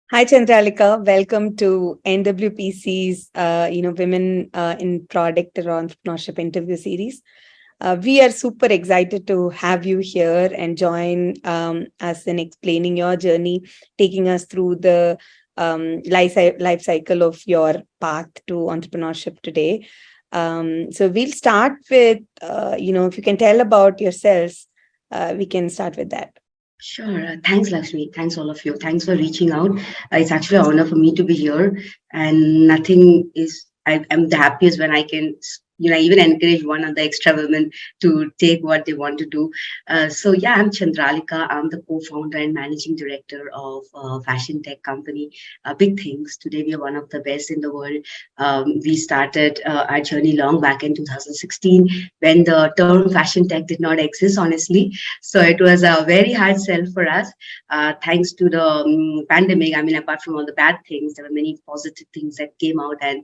Hi, Chandralika. Welcome to NWPC's, Women in Product or Entrepreneurship interview series. We are super excited to have you here and join us in explaining your journey, taking us through the life cycle of your path to entrepreneurship today. So we'll start with, if you can tell about yourselves, we can start with that. Sure. Thanks, Lakshmi. Thanks, all of you. Thanks for reaching out. It's actually an honor for me to be here. And nothing is, I'm the happiest when I can, even encourage one of the extra women to take what they want to do. I'm Chandralika. I'm the co-founder and managing director of a fashion tech company, Bigthinx. Today, we are one of the best in the world. We started our journey long back in 2016 when the term fashion tech did not exist, honestly. So it was a very hard sell for us. Thanks to the pandemic, apart from all the bad things, there were many positive things that came out, and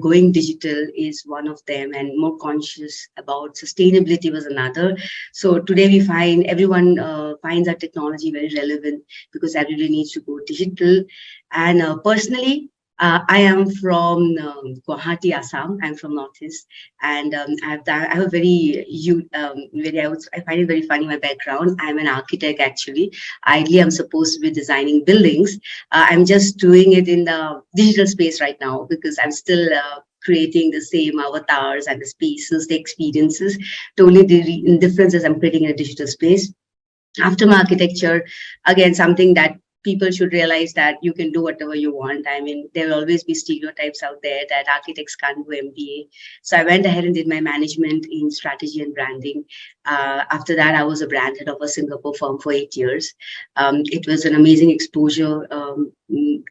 going digital is one of them, and more conscious about sustainability was another. So today we find everyone finds our technology very relevant because everybody needs to go digital. And personally, I am from Guwahati, Assam. I'm from Northeast, and I have a I find it very funny, my background. I'm an architect, actually. Ideally, I'm supposed to be designing buildings. I'm just doing it in the digital space right now because I'm still creating the same avatars and the spaces, the experiences. Totally the difference is I'm creating in a digital space. After my architecture, again, something that people should realize that you can do whatever you want. There will always be stereotypes out there that architects can't do MBA. So I went ahead and did my management in strategy and branding. After that, I was a brand head of a Singapore firm for 8 years. It was an amazing exposure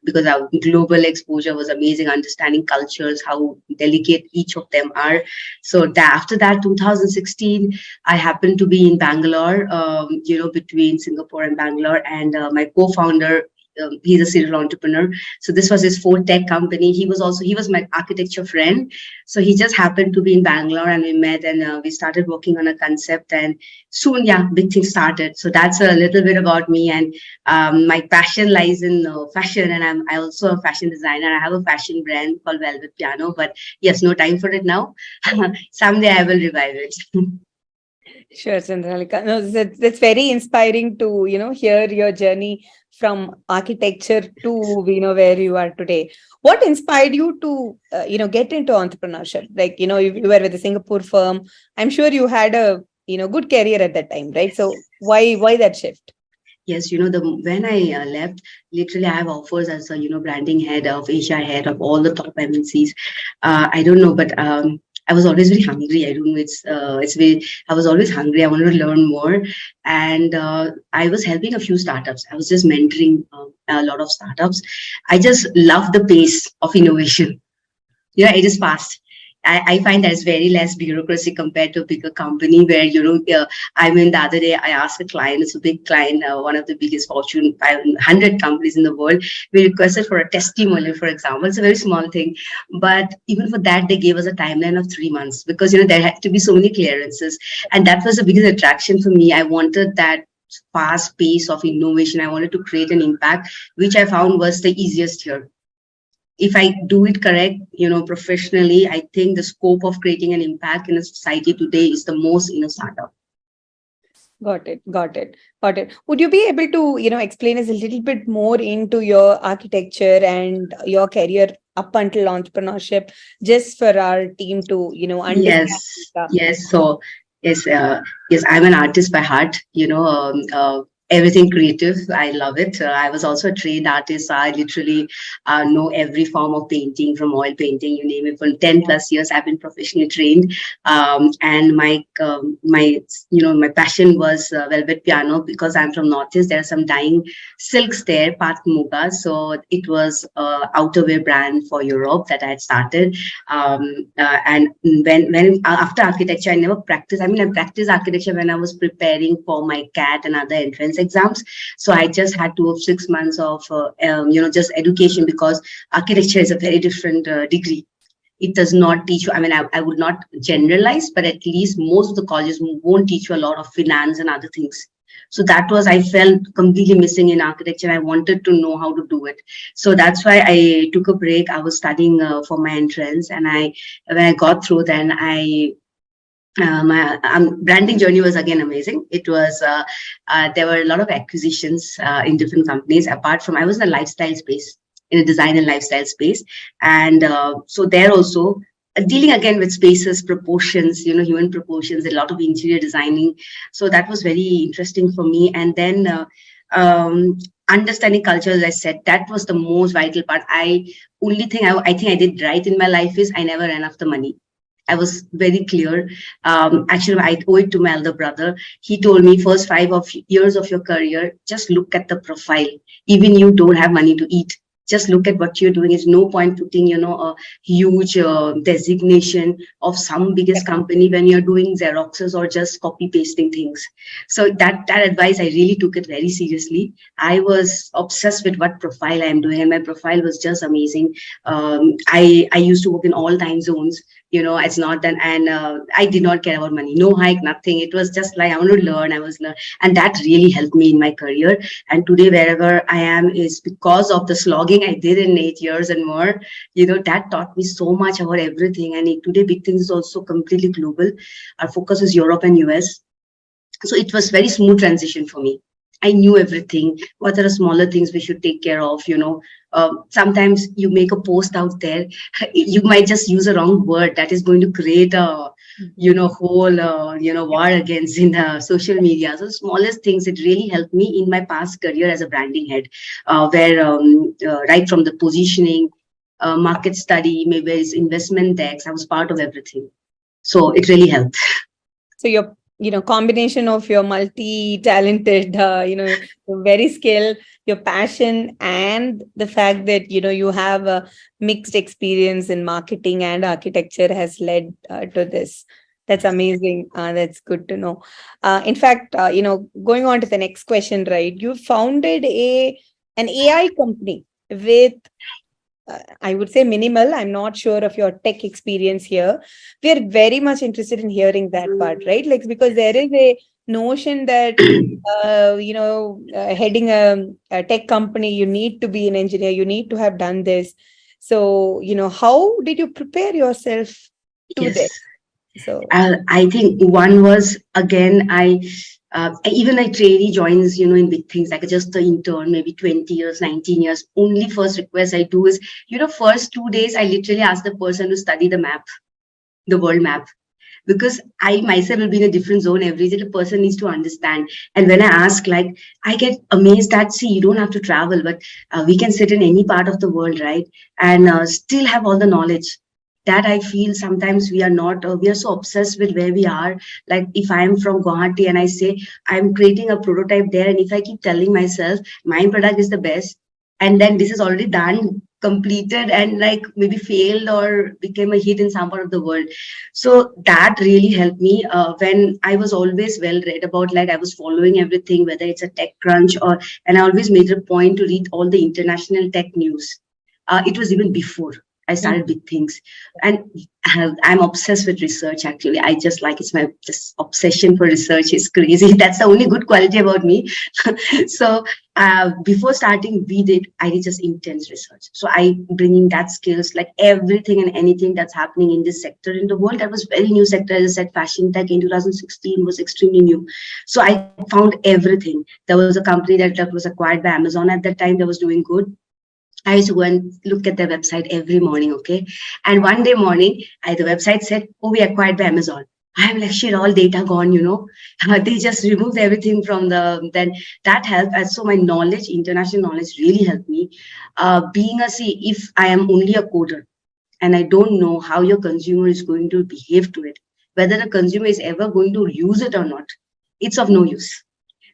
because our global exposure was amazing, understanding cultures, how delicate each of them are. So after that, 2016, I happened to be in Bangalore, between Singapore and Bangalore, and my co-founder, he's a serial entrepreneur. So this was his fourth tech company. He was my architecture friend. So he just happened to be in Bangalore, and we met, and we started working on a concept, and soon, Bigthinx started. So that's a little bit about me. And my passion lies in fashion, and I also a fashion designer. I have a fashion brand called Velvet Piano, but yes, no time for it now. Someday I will revive it. Sure, Chandralika. No, that's very inspiring to, hear your journey from architecture to, where you are today. What inspired you to, get into entrepreneurship? Like, you were with a Singapore firm. I'm sure you had a, good career at that time, right? So why that shift? Yes, when I left, literally I have offers as a branding head of Asia, head of all the top MNCs. I don't know, but I was always very hungry. I don't know. I was always hungry. I wanted to learn more, and I was helping a few startups. I was just mentoring a lot of startups. I just love the pace of innovation. It is fast. I find there's very less bureaucracy compared to a bigger company where, the other day I asked a client, it's a big client, one of the biggest Fortune 500 companies in the world. We requested for a testimonial, for example. It's a very small thing. But even for that, they gave us a timeline of 3 months because, there had to be so many clearances. And that was the biggest attraction for me. I wanted that fast pace of innovation. I wanted to create an impact, which I found was the easiest here. If I do it correct, professionally, I think the scope of creating an impact in a society today is the most in a startup. Got it. Would you be able to, explain us a little bit more into your architecture and your career up until entrepreneurship, just for our team to, understand? Yes. So yes, I'm an artist by heart. Everything creative. I love it. I was also a trained artist. I literally know every form of painting, from oil painting, you name it. For 10 plus years, I've been professionally trained. And my passion was velvet piano because I'm from Northeast. There are some dying silks there, Pat Muga. So it was outerwear brand for Europe that I had started. And when after architecture, I never practiced. I practiced architecture when I was preparing for my CAT and other entrance exams. So I just had 6 months of just education because architecture is a very different degree. It does not teach you. I would not generalize, but at least most of the colleges won't teach you a lot of finance and other things. So that was, I felt completely missing in architecture. I wanted to know how to do it. So that's why I took a break. I was studying for my entrance, and when I got through, then my branding journey was again amazing. It was there were a lot of acquisitions in different companies. Apart from, I was in a lifestyle space, in a design and lifestyle space, and so there also dealing again with spaces, proportions, human proportions, a lot of interior designing. So that was very interesting for me. And then understanding culture, as I said, that was the most vital part. Only thing I think I did right in my life is I never ran after money. I was very clear. Actually, I owe it to my elder brother. He told me, first 5 years of your career, just look at the profile. Even you don't have money to eat. Just look at what you're doing. It's no point putting, a huge designation of some biggest company when you're doing Xeroxes or just copy pasting things. So that advice, I really took it very seriously. I was obsessed with what profile I'm doing, and my profile was just amazing. I used to work in all time zones. It's not that, and I did not care about money, no hike, nothing. It was just like I want to learn. And that really helped me in my career. And today, wherever I am, is because of the slogging I did in 8 years and more. That taught me so much about everything. And today, Bigthinx is also completely global. Our focus is Europe and US. So it was very smooth transition for me. I knew everything. What are the smaller things we should take care of? Sometimes you make a post out there, you might just use a wrong word that is going to create a, whole, war against in the social media. So the smallest things, it really helped me in my past career as a branding head, where right from the positioning, market study, maybe it's investment decks, I was part of everything. So it really helped. So your combination of your multi-talented very skilled, your passion, and the fact that you have a mixed experience in marketing and architecture has led to this. That's amazing. That's good to know. In fact, going on to the next question, right? You founded an AI company with I would say minimal. I'm not sure of your tech experience here. We are very much interested in hearing that part, right? Like, because there is a notion that, heading a tech company, you need to be an engineer, you need to have done this. So, how did you prepare yourself to this? So I think one was, again, even a trainee joins, in Bigthinx, like just the intern, maybe 20 years, 19 years. Only first request I do is, first 2 days, I literally ask the person to study the map, the world map, because I myself will be in a different zone every day. The person needs to understand. And when I ask, like, I get amazed that, see, you don't have to travel, but we can sit in any part of the world, right? And still have all the knowledge. That I feel sometimes we are not, we are so obsessed with where we are. Like if I am from Guwahati and I say I'm creating a prototype there, and if I keep telling myself my product is the best, and then this is already done, completed, and like maybe failed or became a hit in some part of the world. So that really helped me when I was always well read about, like I was following everything, whether it's a tech crunch and I always made a point to read all the international tech news. It was even before I started Bigthinx, and I'm obsessed with research. Actually, I just like, it's my just obsession for research is crazy. That's the only good quality about me. So before starting, I did just intense research. So I bring in that skills, like everything and anything that's happening in this sector in the world. That was very new sector. As I said, fashion tech in 2016 was extremely new. So I found everything. There was a company that was acquired by Amazon at that time that was doing good. I used to go and look at their website every morning, okay? And one day morning, the website said, oh, we acquired by Amazon. I'm like, shit, all data gone, They just removed everything from then that helped. And so my knowledge, international knowledge really helped me. If I am only a coder and I don't know how your consumer is going to behave to it, whether the consumer is ever going to use it or not, it's of no use.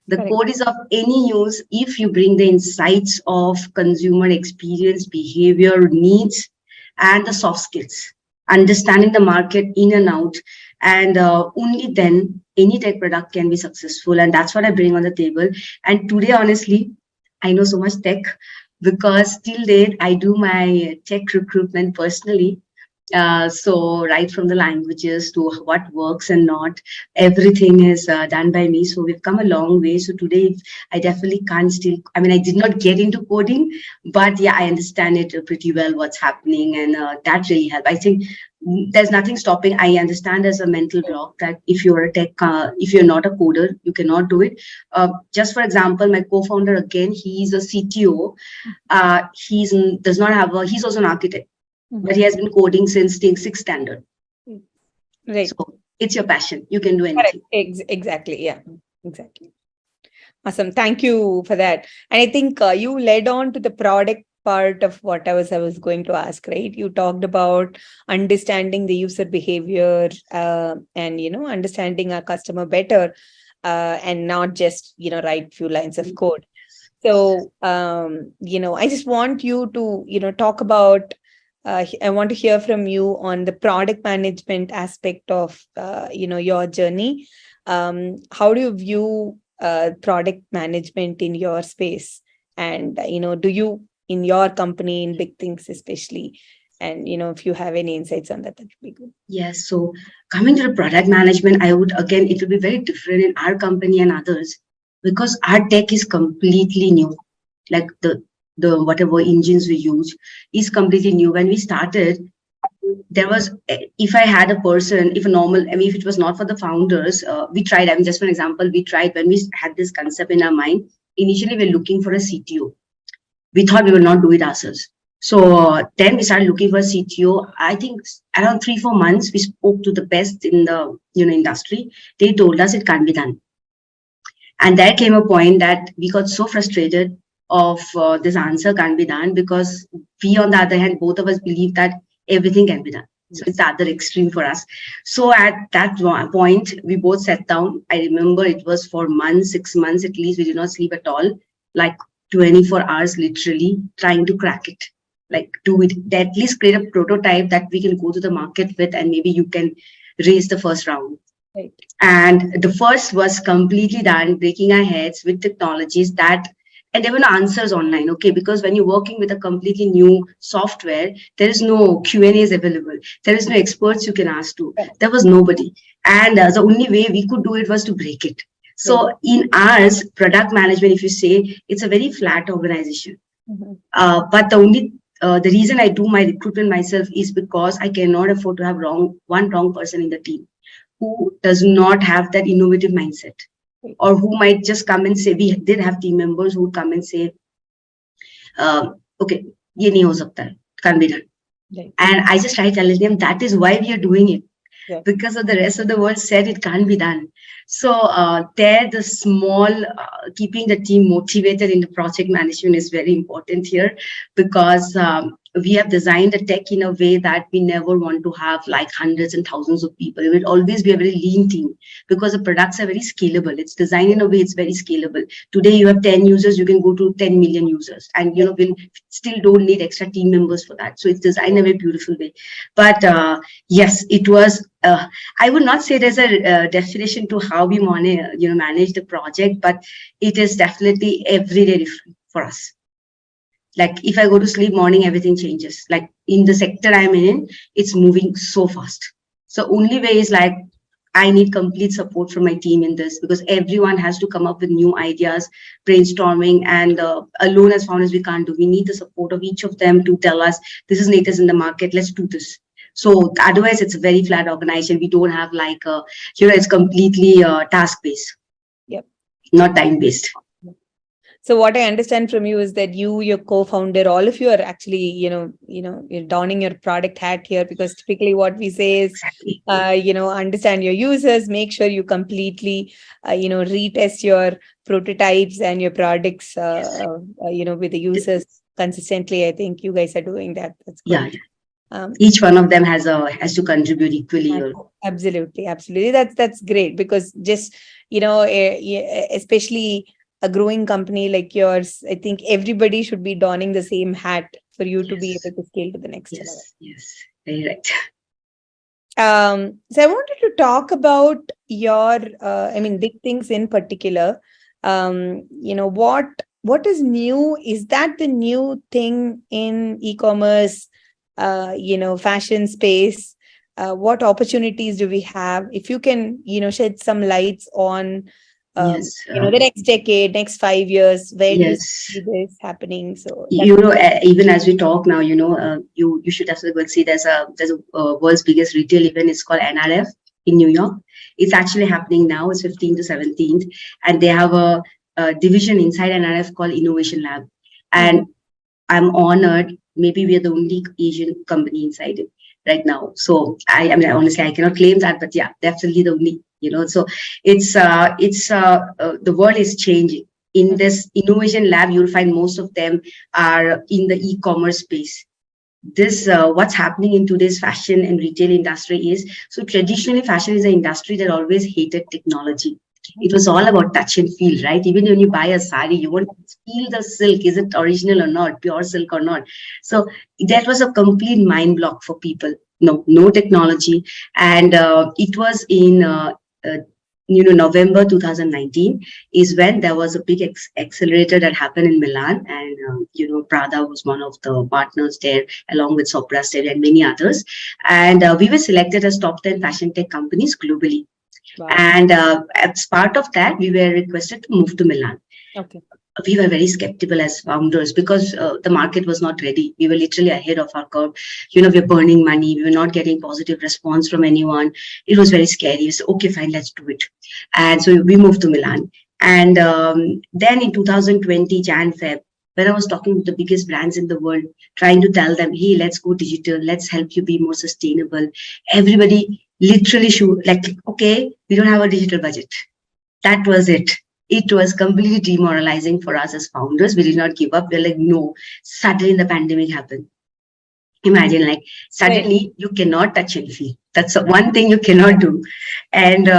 The code is of any use if you bring the insights of consumer experience, behavior, needs, and the soft skills, understanding the market in and out. And only then any tech product can be successful. And that's what I bring on the table. And today, honestly, I know so much tech because till date, I do my tech recruitment personally. So right from the languages to what works and not, everything is done by me. So we've come a long way. So today, I definitely can't still. I mean, I did not get into coding, but yeah, I understand it pretty well what's happening, and that really helped. I think there's nothing stopping. I understand there's a mental block that if you're a tech, if you're not a coder, you cannot do it. Just for example, my co-founder again, he's a CTO. Does not have a. He's also an architect, but he has been coding since sixth standard. Right. So it's your passion. You can do Correct. anything. Exactly. Yeah, exactly. Awesome. Thank you for that. And I think you led on to the product part of what I was going to ask, right? You talked about understanding the user behavior and, understanding our customer better and not just, write few lines of code. So, I just want you to, talk about, I want to hear from you on the product management aspect of, your journey. How do you view product management in your space? And, do you, in your company, in Bigthinx especially, and, if you have any insights on that, that would be good. Yes. So coming to the product management, it will be very different in our company and others because our tech is completely new. Like the whatever engines we use is completely new. When we started, there was, if I had a person, if a normal, I mean, if it was not for the founders, we tried. I mean, just for example, we tried when we had this concept in our mind. Initially, we were looking for a CTO. We thought we will not do it ourselves. So then we started looking for a CTO. I think around 3-4 months, we spoke to the best in the industry. They told us it can't be done. And there came a point that we got so frustrated of this answer can't be done because we, on the other hand, both of us believe that everything can be done. So it's the other extreme for us. So at that point, we both sat down. I remember it was for months, 6 months at least. We did not sleep at all, like 24 hours literally trying to crack it. Like do it, at least create a prototype that we can go to the market with, and maybe you can raise the first round. Right. And the first was completely done, breaking our heads with technologies that, and there were no answers online, okay? Because when you're working with a completely new software, there is no Q&As available. There is no experts you can ask to. There was nobody. And the only way we could do it was to break it. So in ours, product management, if you say, it's a very flat organization. But the reason I do my recruitment myself is because I cannot afford to have one wrong person in the team who does not have that innovative mindset, or who might just come and say, we did have team members who would come and say, okay, ye nahi ho sakta hai, can't be done. Right. And I just try telling them that is why we are doing it. Yeah. Because of the rest of the world said it can't be done. So the small keeping the team motivated in the project management is very important here, because we have designed the tech in a way that we never want to have like hundreds and thousands of people. It will always be a very lean team because the products are very scalable. It's designed in a way it's very scalable. Today you have 10 users, you can go to 10 million users, and we'll still don't need extra team members for that. So it's designed in a very beautiful way. But yes, it was. I would not say there's a definition to how we manage the project, but it is definitely every day different for us. Like if I go to sleep morning, everything changes. Like in the sector I'm in, it's moving so fast. So only way is like I need complete support from my team in this, because everyone has to come up with new ideas, brainstorming, and alone as founders we can't do. We need the support of each of them to tell us this is latest in the market. Let's do this. So otherwise, it's a very flat organization. We don't have like it's completely task based. Yep. Not time based. So what I understand from you is that you, your co-founder, all of you are actually, you're donning your product hat here, because typically what we say is, understand your users, make sure you completely, retest your prototypes and your products, with the users consistently. I think you guys are doing that. That's good. Yeah. Each one of them has to contribute equally. Absolutely. That's great, because just, especially a growing company like yours, I think everybody should be donning the same hat for you to be able to scale to the next level. Yes, very right. So I wanted to talk about your, Bigthinx in particular. What is new? Is that the new thing in e-commerce fashion space. What opportunities do we have? If you can, shed some lights on, Yes. the next decade, next 5 years, where do you Yes. see this happening? So that. Even as we talk now, you should absolutely go and see there's a world's biggest retail event. It's called NRF in New York. It's actually happening now. It's 15th to 17th, and they have a division inside NRF called Innovation Lab. And I'm honored. Maybe we are the only Asian company inside it right now. So I mean, honestly, I cannot claim that, but yeah, definitely the only. So the world is changing. In this innovation lab, you'll find most of them are in the e-commerce space. This what's happening in today's fashion and retail industry is, so traditionally fashion is an industry that always hated technology. It was all about touch and feel, right? Even when you buy a sari, you want to feel the silk, is it original or not, pure silk or not. So that was a complete mind block for people. No technology. And it was in uh, November 2019 is when there was a big accelerator that happened in Milan, and Prada was one of the partners there, along with Sopra Steria and many others. And we were selected as top 10 fashion tech companies globally. Wow. And as part of that, we were requested to move to Milan. Okay. We were very skeptical as founders because the market was not ready. We were literally ahead of our curve. We're burning money. We were not getting positive response from anyone. It was very scary. We said, okay, fine, let's do it. And so we moved to Milan. And then in 2020, Jan Feb, when I was talking to the biggest brands in the world, trying to tell them, hey, let's go digital. Let's help you be more sustainable. Everybody literally okay, we don't have a digital budget. That was it. It was completely demoralizing for us as founders. We did not give up. We're like, no. Suddenly the pandemic happened. Imagine, like, suddenly you cannot touch and feel. That's the one thing you cannot do. And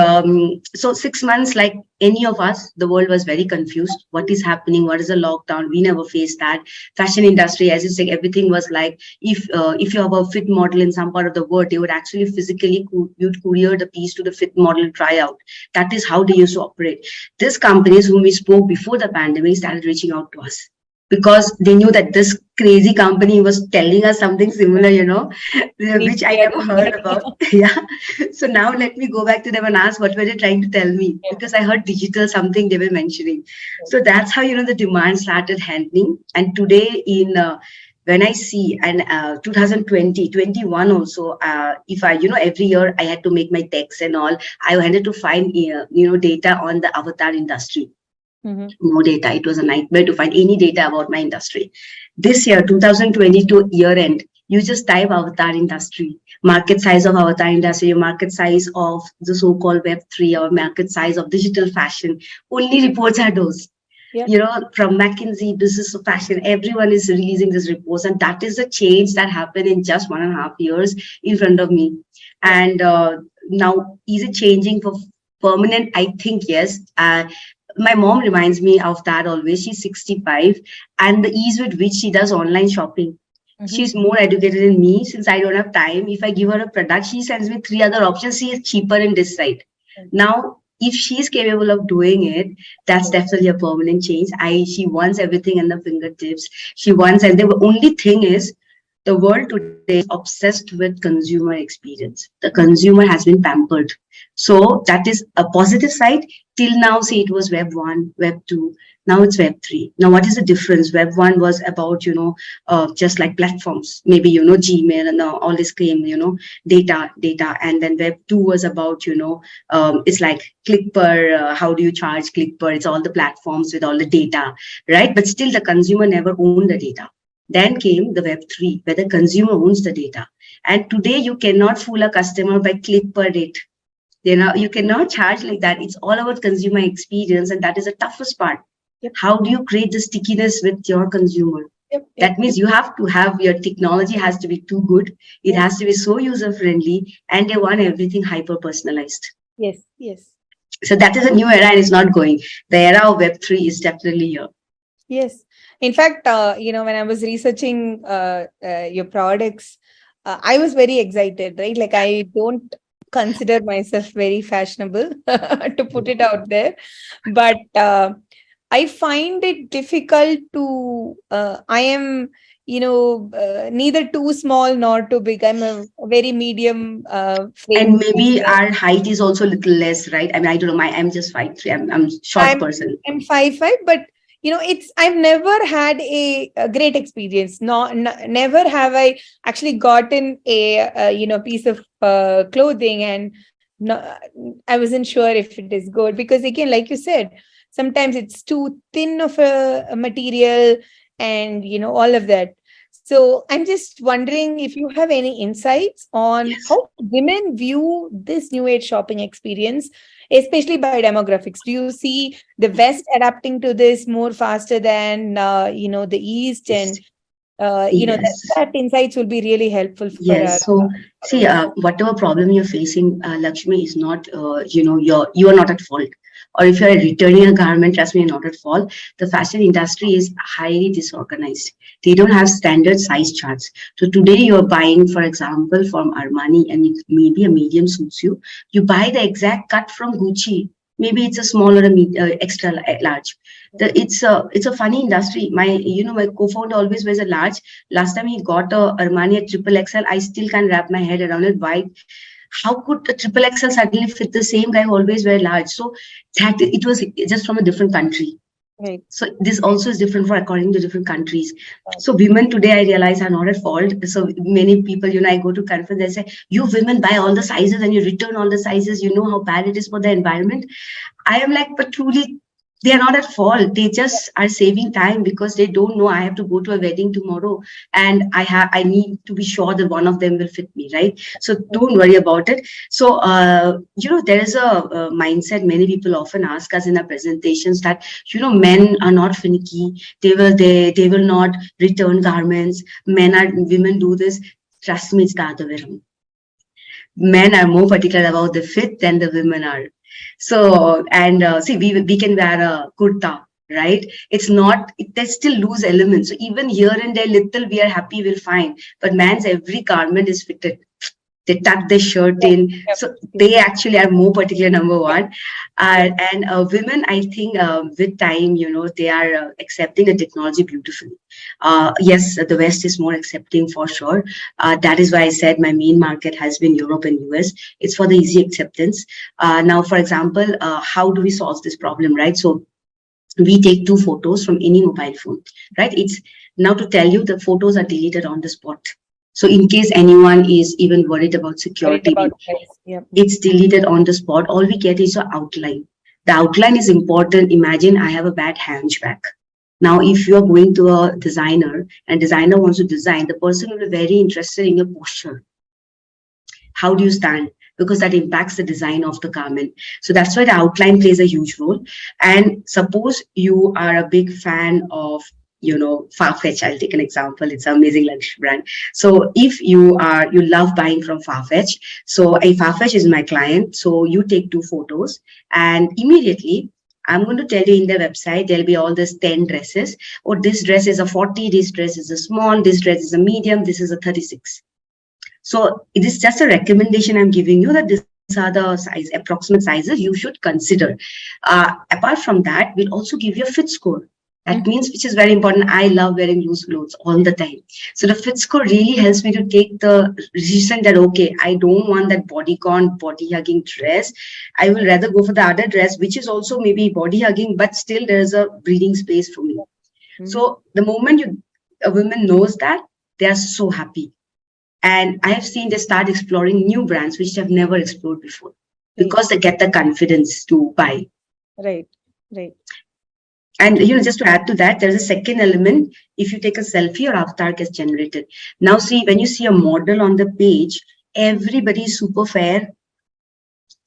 so 6 months, like any of us, the world was very confused. What is happening? What is a lockdown? We never faced that. Fashion industry, as you say, everything was like, if you have a fit model in some part of the world, they would actually physically, you'd courier the piece to the fit model tryout. That is how they used to operate. These companies whom we spoke before the pandemic started reaching out to us, because they knew that this crazy company was telling us something similar, which I never heard about. Yeah. So now let me go back to them and ask, what were they trying to tell me? Because I heard digital something they were mentioning. So that's how, the demand started happening. And today when I see, and 2020, 21 also, if I, every year I had to make my texts and all, I had to find, data on the avatar industry. No data. It was a nightmare to find any data about my industry. This year, 2022 year end, you just type avatar industry, market size of avatar industry, market size of the so-called Web3, or market size of digital fashion. Only reports are those. From McKinsey, Business of Fashion, everyone is releasing these reports. And that is a change that happened in just 1.5 years in front of me. And now, is it changing for permanent? I think yes. My mom reminds me of that always. She's 65, and the ease with which she does online shopping. She's more educated than me, since I don't have time. If I give her a product, she sends me 3 other options. She is cheaper in this site. Now, if she's capable of doing it, that's definitely a permanent change. She wants everything in the fingertips. She wants, and the only thing is, the world today is obsessed with consumer experience. The consumer has been pampered. So that is a positive side. Till now, say it was Web 1, Web 2. Now it's Web 3. Now, what is the difference? Web 1 was about, just like platforms, maybe, Gmail and all this claim, data. And then Web 2 was about, it's like click per, how do you charge click per? It's all the platforms with all the data, right? But still the consumer never owned the data. Then came the Web 3, where the consumer owns the data. And today you cannot fool a customer by click per rate. You cannot charge like that. It's all about consumer experience, and that is the toughest part. How do you create the stickiness with your consumer? That means you have to have, your technology has to be too good. It has to be so user-friendly, and they want everything hyper-personalized. Yes. So that is a new era, and it's not going. The era of Web 3 is definitely here. Yes. In fact, when I was researching your products, I was very excited, right? Like, I don't consider myself very fashionable, to put it out there, but I find it difficult to, I am, neither too small nor too big. I'm a very medium And frame. maybe our height is also a little less, right? I mean, I don't know. I'm just 5'3". I'm short I'm person. I'm 5'5", but it's I've never had a great experience. No, never have I actually gotten a piece of clothing and no, I wasn't sure if it is good, because again, like you said, sometimes it's too thin of a material, and all of that. So I'm just wondering if you have any insights on Yes. how women view this new age shopping experience, especially by demographics. Do you see the West adapting to this more faster than the East? And Yes. that insights will be really helpful for our Yes. So see, followers. whatever problem you're facing, Lakshmi, is not, you are not at fault. Or if you're returning a garment, trust me, you're not at fault. The fashion industry is highly disorganized. They don't have standard size charts. So today you're buying, for example, from Armani, and it maybe a medium suits you. You buy the exact cut from Gucci. Maybe it's a small or a extra large. It's a funny industry. My co-founder always wears a large. Last time he got a Armani at triple XL, I still can't wrap my head around it. Why? How could a triple XL suddenly fit the same guy who always wear large? So that it was just from a different country. Right. So this Right. also is different for according to different countries. Right. So women today, I realize, are not at fault. So many people, I go to conference, they say, you women buy all the sizes and you return all the sizes. You know how bad it is for the environment. I am like, but truly, they are not at fault. They just are saving time because they don't know I have to go to a wedding tomorrow, and I need to be sure that one of them will fit me, right? So don't worry about it. So there is a mindset many people often ask us in our presentations that men are not finicky. They will not return garments. Women do this. Trust me, it's the other way around. Men are more particular about the fit than the women are. So, and see, we can wear a kurta, right? It's not, they still lose elements. So even here and there, little we are happy, we'll find. But man's every garment is fitted. They tuck their shirt Yep. in. Yep. So they actually are more particular, number one. Yep. And women, I think with time, they are accepting the technology beautifully. Yes, the West is more accepting for sure. That is why I said my main market has been Europe and US. It's for the easy acceptance. Now, for example, how do we solve this problem, right? So we take two photos from any mobile phone, right? It's now to tell you the photos are deleted on the spot. So in case anyone is even worried about Worried security, about this. Yep. it's deleted on the spot. All we get is an outline. The outline is important. Imagine I have a bad hunchback. Now, if you're going to a designer and designer wants to design, the person will be very interested in your posture. How do you stand? Because that impacts the design of the garment. So that's why the outline plays a huge role. And suppose you are a big fan of Farfetch. I'll take an example. It's an amazing luxury brand. So if you love buying from Farfetch, so a Farfetch is my client. So you take two photos and immediately I'm going to tell you in the website, there'll be all these 10 dresses. Or this dress is a 40, this dress is a small, this dress is a medium, this is a 36. So it is just a recommendation I'm giving you that these are the approximate sizes you should consider. Apart from that, we'll also give you a fit score. That means, which is very important, I love wearing loose clothes all the time. So the fit score really helps me to take the decision that, okay, I don't want that bodycon, body hugging dress. I will rather go for the other dress, which is also maybe body hugging, but still there's a breathing space for me. So the moment a woman knows that, they are so happy. And I have seen they start exploring new brands which they've never explored before because they get the confidence to buy. Right. Right. And just to add to that, there's a second element. If you take a selfie, your avatar gets generated. Now, see, when you see a model on the page, everybody is super fair,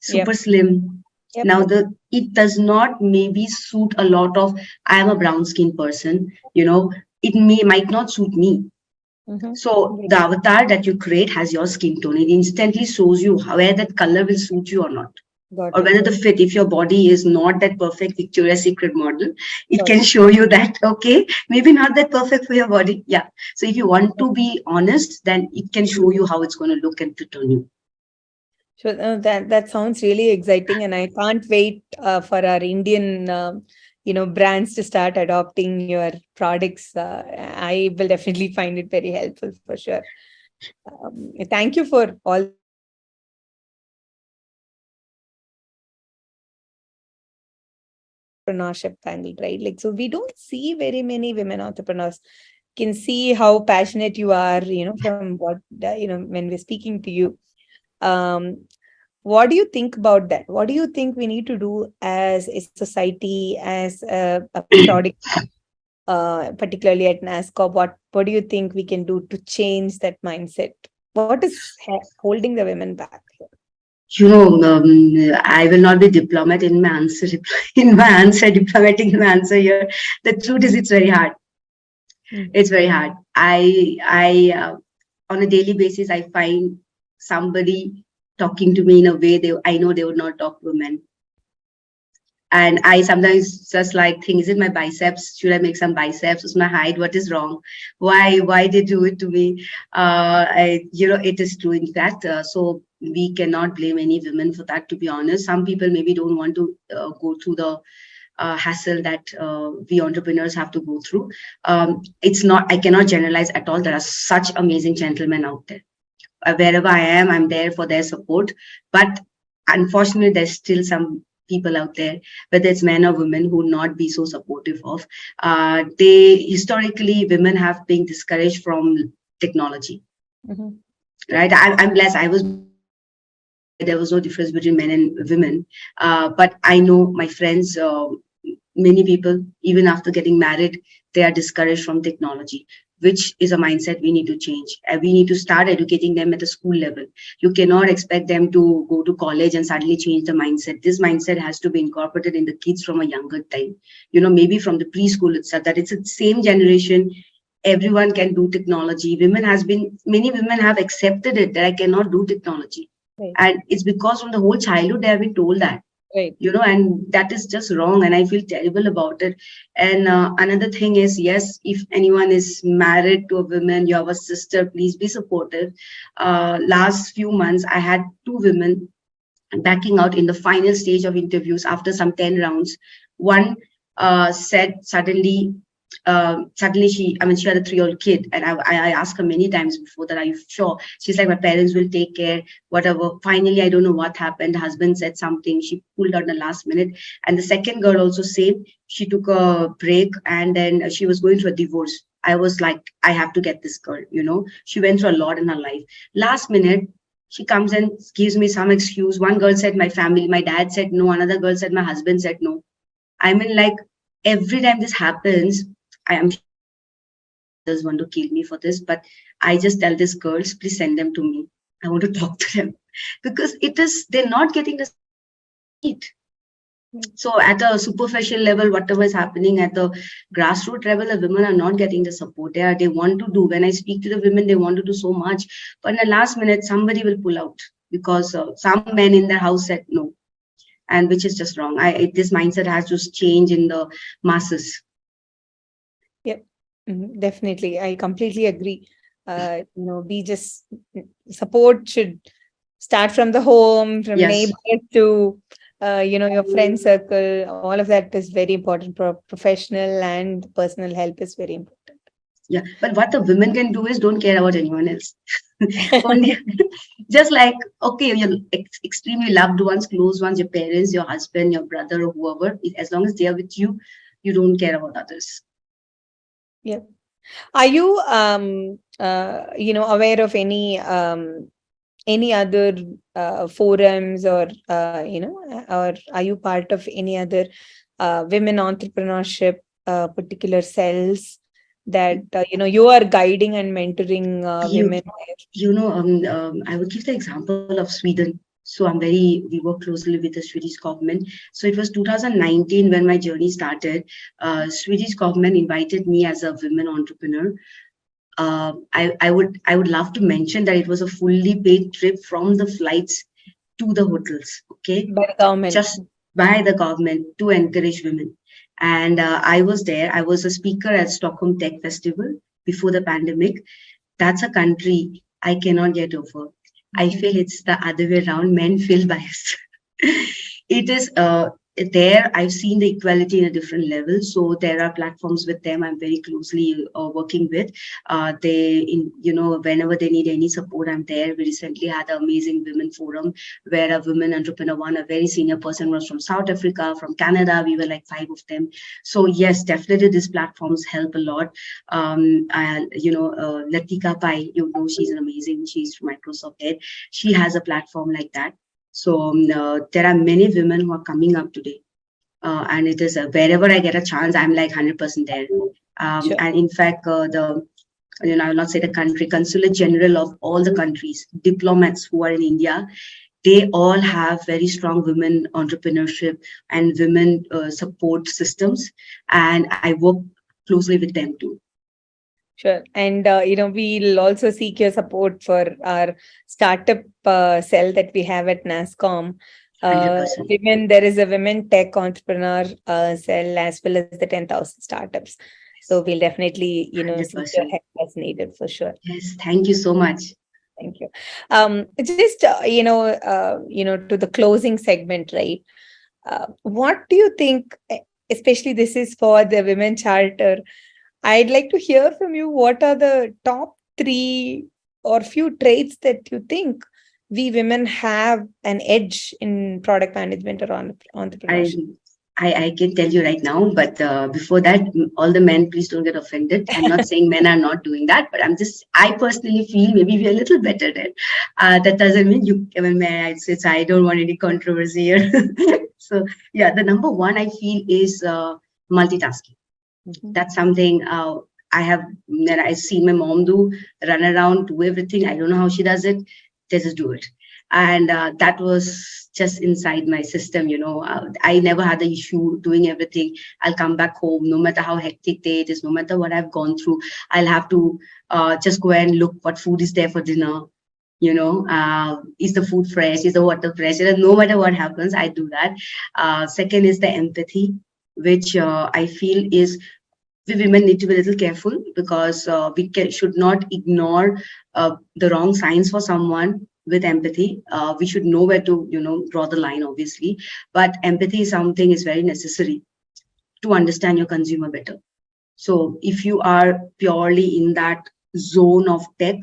super slim. Yep. Now, it does not maybe suit a lot of. I am a brown skin person. It might not suit me. So the avatar that you create has your skin tone. It instantly shows you where that color will suit you or not. Or whether the fit, if your body is not that perfect Victoria's Secret model, it can show you that, okay, maybe not that perfect for your body. Yeah. So if you want to be honest, then it can show you how it's going to look and fit on you. So that sounds really exciting, and I can't wait for our Indian brands to start adopting your products, I will definitely find it very helpful for sure. Thank you for all the insights. Entrepreneurship angle, right? Like, so we don't see very many women entrepreneurs. Can see how passionate you are, from what, when we're speaking to you. Um, what do you think about that? What do you think we need to do as a society, as a product, particularly at Nasscom? What do you think we can do to change that mindset? What is holding the women back here? I will not be diplomat in my answer, diplomatic in my answer here. The truth is, it's very hard. It's very hard. On a daily basis, I find somebody talking to me in a way I know they would not talk to men. And I sometimes just like think, is it my biceps? Should I make some biceps? Is my height? What is wrong? Why they do it to me? It is true. In fact, so we cannot blame any women for that. To be honest, some people maybe don't want to go through the hassle that we entrepreneurs have to go through. It's not. I cannot generalize at all. There are such amazing gentlemen out there. Wherever I am, I'm there for their support. But unfortunately, there's still some people out there, whether it's men or women, who not be so supportive of. Historically, women have been discouraged from technology. Right? I'm blessed. There was no difference between men and women. But I know my friends, many people, even after getting married, they are discouraged from technology, which is a mindset we need to change. We need to start educating them at the school level. You cannot expect them to go to college and suddenly change the mindset. This mindset has to be incorporated in the kids from a younger time, maybe from the preschool itself, that it's the same generation. Everyone can do technology. Many women have accepted it that I cannot do technology. Right. And it's because from the whole childhood they have been told that. Right. And that is just wrong, and I feel terrible about it. And another thing is, yes, if anyone is married to a woman, you have a sister, please be supportive. Last few months, I had 2 women backing out in the final stage of interviews after some 10 rounds. One said suddenly she had a 3-year-old kid, and I asked her many times before that, are you sure? She's like, my parents will take care, whatever. Finally, I don't know what happened. The husband said something. She pulled out the last minute. And the second girl also same. She took a break, and then she was going through a divorce. I was like, I have to get this girl. She went through a lot in her life. Last minute, she comes and gives me some excuse. One girl said my family, my dad said no. Another girl said my husband said no. I mean, like, every time this happens, I am others want to kill me for this, but I just tell these girls, please send them to me. I want to talk to them, because they're not getting the need. So at a superficial level, whatever is happening at the grassroots level, the women are not getting the support. They want to do. When I speak to the women, they want to do so much, but in the last minute, somebody will pull out because some men in their house said no, and which is just wrong. This mindset has to change in the masses. Yep, definitely. I completely agree. Support should start from the home, from neighbors to, your friend circle. All of that is very important. Professional and personal help is very important. Yeah, but what the women can do is don't care about anyone else. Only, just like, okay, your extremely loved ones, close ones, your parents, your husband, your brother, or whoever, as long as they are with you, you don't care about others. Yeah. Are you aware of any other forums, or or are you part of any other women entrepreneurship particular cells that you are guiding and mentoring women? I would give the example of Sweden. So we work closely with the Swedish government. So it was 2019 when my journey started. Swedish government invited me as a women entrepreneur. I would love to mention that it was a fully paid trip from the flights to the hotels. Okay, by the government. Just by the government to encourage women. And I was there. I was a speaker at Stockholm Tech Festival before the pandemic. That's a country I cannot get over. I feel it's the other way around. Men feel biased. It is there I've seen the equality in a different level. So there are platforms with them I'm very closely working with. They, in whenever they need any support, I'm there. We recently had an amazing women forum where a women entrepreneur, one a very senior person, was from South Africa, from Canada. We were like 5 of them. So yes, definitely these platforms help a lot. And Latika Pai, she's an amazing. She's from Microsoft Head. She has a platform like that. So there are many women who are coming up today, and it is wherever I get a chance, I'm like 100% there. Sure. And in fact, I will not say the country, consulate general of all the countries, diplomats who are in India, they all have very strong women entrepreneurship and women support systems, and I work closely with them too. Sure. And, we'll also seek your support for our startup cell that we have at Nasscom. 100%. There is a women tech entrepreneur cell as well as the 10,000 startups. So we'll definitely, seek your 100%. help as needed for sure. Yes, thank you so much. Thank you. Just, to the closing segment, right? What do you think, especially this is for the Women Charter, I'd like to hear from you, what are the top 3 or few traits that you think we women have an edge in product management or entrepreneurship? I can tell you right now, but before that, all the men, please don't get offended. I'm not saying men are not doing that, but I personally feel maybe we're a little better at it. That doesn't mean you, I don't want any controversy here. So, yeah, the number one I feel is multitasking. Mhm. That's something that I see my mom do, run around, do everything. I don't know how she does it. They just do it. And that was just inside my system. I never had the issue doing everything. I'll come back home, no matter how hectic day it is, no matter what I've gone through, I'll have to just go and look what food is there for dinner. Is the food fresh? Is the water fresh? No matter what happens, I do that. Second is the empathy, which I feel is we women need to be a little careful, because should not ignore the wrong signs for someone. With empathy, we should know where to draw the line, obviously, but empathy is something is very necessary to understand your consumer better. So if you are purely in that zone of tech,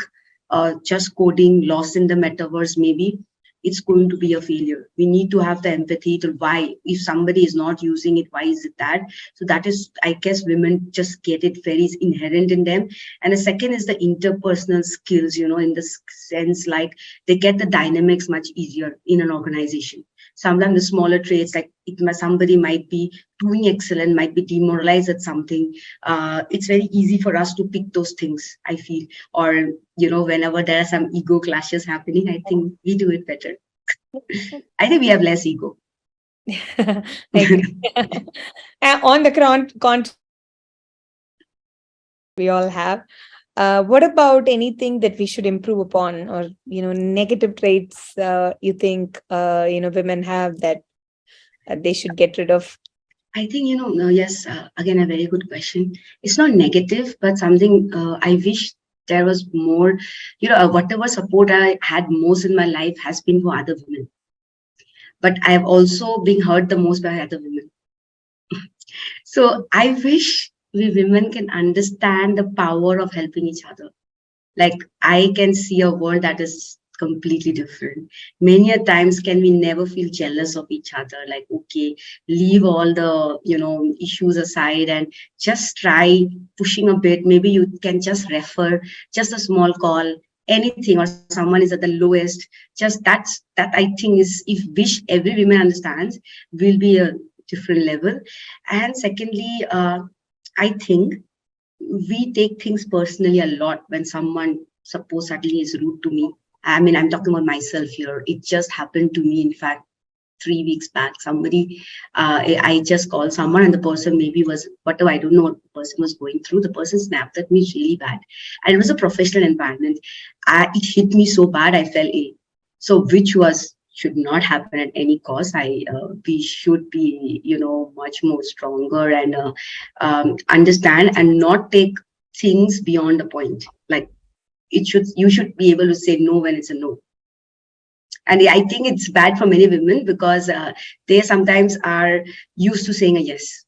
just coding, lost in the metaverse, maybe it's going to be a failure. We need to have the empathy to why, if somebody is not using it, why is it that? So that is, I guess, women just get it very inherent in them. And the second is the interpersonal skills, in the sense like they get the dynamics much easier in an organization. Sometimes the smaller traits, like somebody might be doing excellent, might be demoralized at something. It's very easy for us to pick those things, I feel. Or, whenever there are some ego clashes happening, I think we do it better. I think we have less ego. I agree. On the contrary, we all have. What about anything that we should improve upon, or negative traits you think women have that they should get rid of? I think yes. Again, a very good question. It's not negative, but something I wish there was more. Whatever support I had most in my life has been for other women, but I have also been hurt the most by other women. So I wish we women can understand the power of helping each other. Like, I can see a world that is completely different. Many a times can we never feel jealous of each other, like, okay, leave all the issues aside and just try pushing a bit. Maybe you can just refer, just a small call, anything, or someone is at the lowest. Just that I think is, if wish every woman understands, will be a different level. And secondly, I think we take things personally a lot when someone, suppose, suddenly is rude to me. I mean, I'm talking about myself here. It just happened to me, in fact, 3 weeks back. Somebody, I just called someone, and the person maybe was, whatever, I don't know what the person was going through. The person snapped at me really bad. And it was a professional environment. It hit me so bad, I fell ill. So, which should not happen at any cost. We should be, much more stronger and understand and not take things beyond the point. Like, you should be able to say no when it's a no. And I think it's bad for many women because they sometimes are used to saying a yes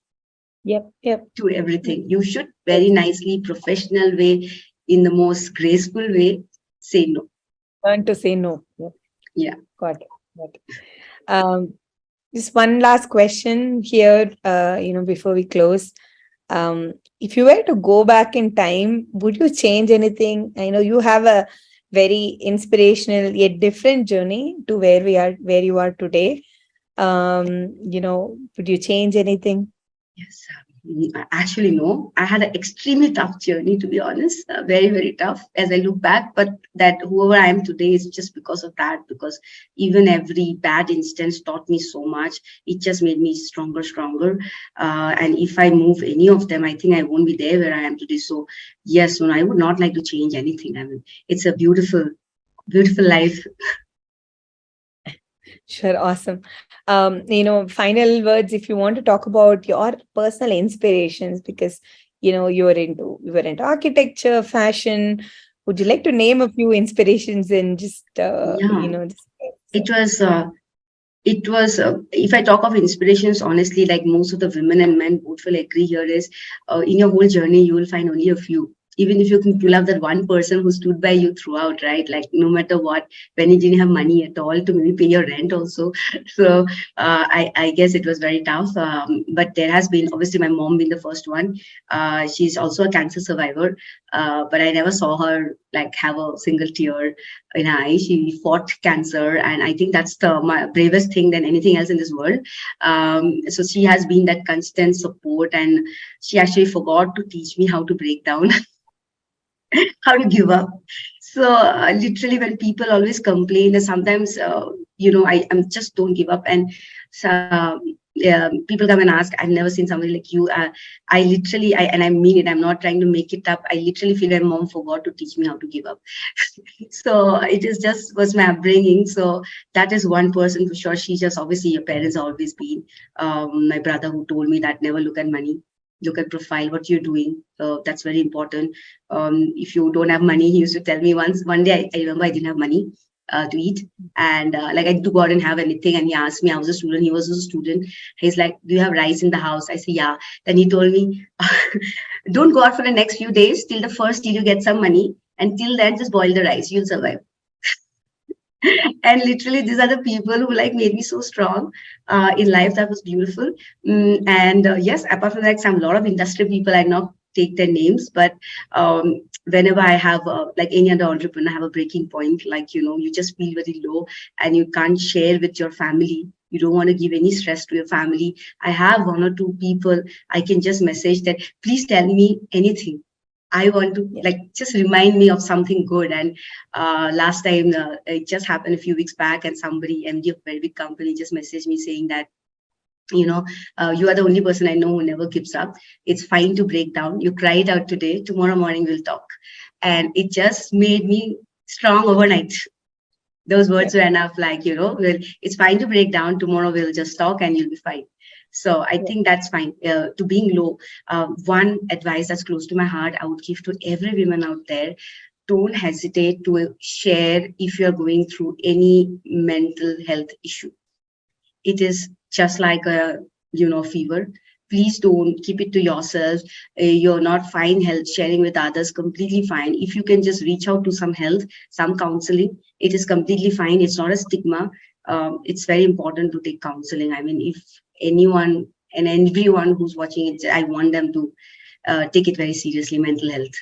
Yep. to everything. You should very nicely, professional way, in the most graceful way, say no. Learn to say no. Yep. Yeah. Got it. Got it. Just one last question here, before we close. If you were to go back in time, would you change anything? I know you have a very inspirational yet different journey to where you are today. Would you change anything? Yes. Actually, no. I had an extremely tough journey, to be honest. Very, very tough as I look back. But that whoever I am today is just because of that. Because even every bad instance taught me so much. It just made me stronger, stronger. And if I move any of them, I think I won't be there where I am today. So yes, no, I would not like to change anything. I mean, it's a beautiful, beautiful life. Sure, awesome. Final words, if you want to talk about your personal inspirations, because you were into architecture, fashion. Would you like to name a few inspirations and just Yeah, just it was. If I talk of inspirations, honestly, like most of the women and men both will agree here is in your whole journey, you will find only a few. Even if you can pull up that one person who stood by you throughout, right? Like no matter what, when you didn't have money at all to maybe pay your rent also. So I guess it was very tough. But there has been, obviously, my mom being the first one. She's also a cancer survivor. But I never saw her like have a single tear in her eye. She fought cancer, and I think that's the my bravest thing than anything else in this world. So she has been that constant support, and she actually forgot to teach me how to break down, how to give up. So literally, when people always complain, that sometimes I'm just don't give up, and so, people come and ask, I've never seen somebody like you. I literally, and I mean it. I'm not trying to make it up. I literally feel my mom forgot to teach me how to give up. So it is just was my upbringing. So that is one person for sure. She just, obviously, your parents have always been. My brother who told me that never look at money, look at profile, what you're doing. That's very important. If you don't have money, he used to tell me once. One day, I remember I didn't have money to eat, and like I had to go out and have anything. And he asked me, I was a student. He was a student. He's like, "Do you have rice in the house?" I said, "Yeah." Then he told me, "Don't go out for the next few days till the first till you get some money. Until then, just boil the rice. You'll survive." And literally, these are the people who like made me so strong in life. That was beautiful. And yes, apart from that, some lot of industry people, I not take their names, but whenever I have like any other entrepreneur, I have a breaking point, like you just feel very low and you can't share with your family. You don't want to give any stress to your family. I have one or two people I can just message that, please tell me anything. I want to Yeah. like just remind me of something good. And last time it just happened a few weeks back, and somebody, MD of a very big company, just messaged me saying that, you are the only person I know who never gives up. It's fine to break down. You cried out today. Tomorrow morning we'll talk. And it just made me strong overnight. Those Yeah. words were enough, like, well, it's fine to break down. Tomorrow we'll just talk and you'll be fine. So I Yeah. think that's fine. To being low, one advice that's close to my heart, I would give to every woman out there: don't hesitate to share if you're going through any mental health issue. It is just like a fever. Please don't keep it to yourself. You're not fine health sharing with others, completely fine. If you can just reach out to some health, some counseling, it is completely fine. It's not a stigma. It's very important to take counseling. I mean, if anyone and everyone who's watching it, I want them to take it very seriously, mental health.